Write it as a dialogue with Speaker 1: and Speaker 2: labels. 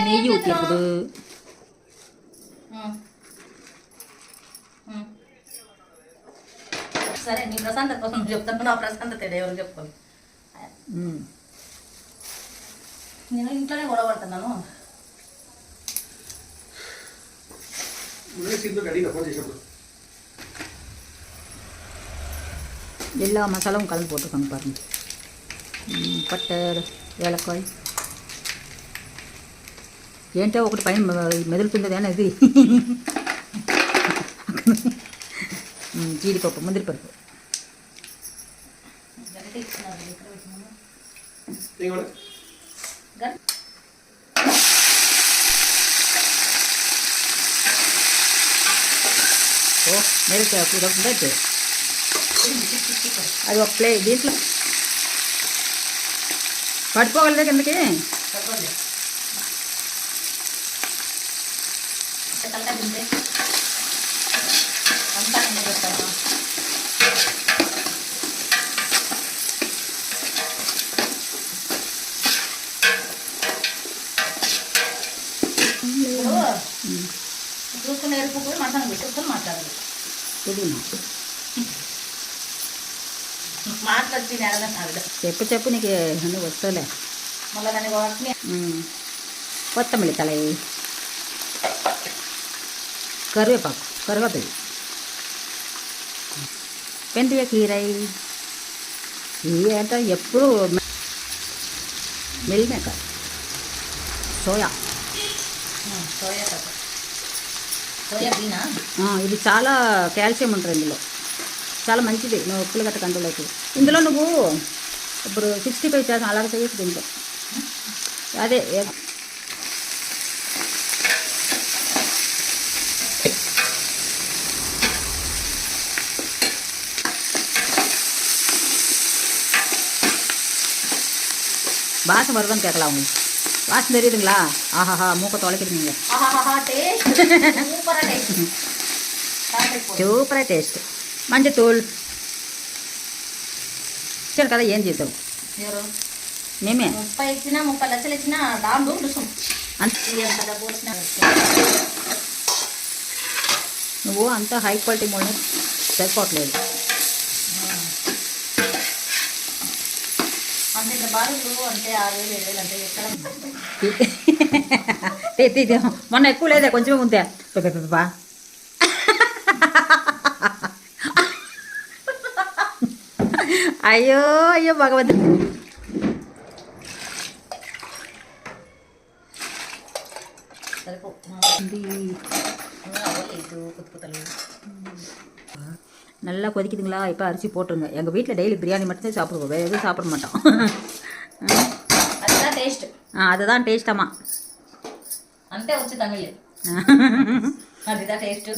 Speaker 1: నెయ్యి ఊతి ఇప్పుడు
Speaker 2: సరే నీ ప్రశాంతత కోసం చెప్తాను. నా ప్రశాంతత ఎవరు చెప్పుకోవాలి. నేను ఇంట్లోనే గొడవ పడుతున్నాను.
Speaker 1: எல்லா மசாலாவும் கலந்து போட்டுருக்காங்க பாருங்க. பட்டை, ஏலக்காய் ఏంటో ఒకటి పైన మెదులుతుంది అనేది జీడిపప్పు, ముద్రపప్పు. ఓ మిరపకాయ కూర ఉంటే అది ఒక ప్లేట్ దీంట్లో పడిపోగలదే కిందకి.
Speaker 2: చూసుకుని ఎరుపు కూడా మటన్ పెట్టుకుని మాట్లాడాలి. మాట్లాడి
Speaker 1: చెప్పు చెప్పు నీకు అన్నీ వస్తాలే.
Speaker 2: మళ్ళీ దాన్ని వాటిని
Speaker 1: కొత్తమల్లి తల, కరివేపాకు, పెంటియ కీరై ఇవి అంటే ఎప్పుడు మిల్ మేకర్, సోయా ఇది చాలా కాల్షియం ఉంటుంది ఇందులో, చాలా మంచిది. నువ్వు ఉప్పులు గట్ట కంట్రోల్ అవుతుంది ఇందులో. నువ్వు ఇప్పుడు 65 శాతం అలాగే చేయొచ్చు దీంట్లో. అదే வாசம் வருதான்னு கேட்கலாம். அவங்க வாசம் தெரியுதுங்களா? ஆஹாஹா மூக்க தொலைக்கிறீங்க. Super taste. మంచితూள் ఇచ్చారు కదా, ఏం చేసావు? మేమే
Speaker 2: 30 ఇచ్చినా 30 లక్షలు ఇచ్చినా దాంట్లో
Speaker 1: నువ్వు అంత హై క్వాలిటీ మూలని సరిపోవట్లేదు.
Speaker 2: అంటే బారులు అంటే 6,000 7,000 అంటే
Speaker 1: ఎక్కడ మొన్న ఎక్కువ లేదా, కొంచెమే ఉందా? అయ్యో అయ్యో భగవంతుడు. நல்லா கொதிக்குதுங்களா? இப்போ அரிசி போட்டுருங்க. எங்கள் வீட்டில் டெய்லி பிரியாணி மட்டும்தான் சாப்பிடுவோம், வேறு எதுவும் சாப்பிட மாட்டோம்.
Speaker 2: அதுதான் டேஸ்ட்.
Speaker 1: அதுதான் டேஸ்டாமா.
Speaker 2: అంతే వచ్చి తమిళ్. அதுதான் டேஸ்ட்.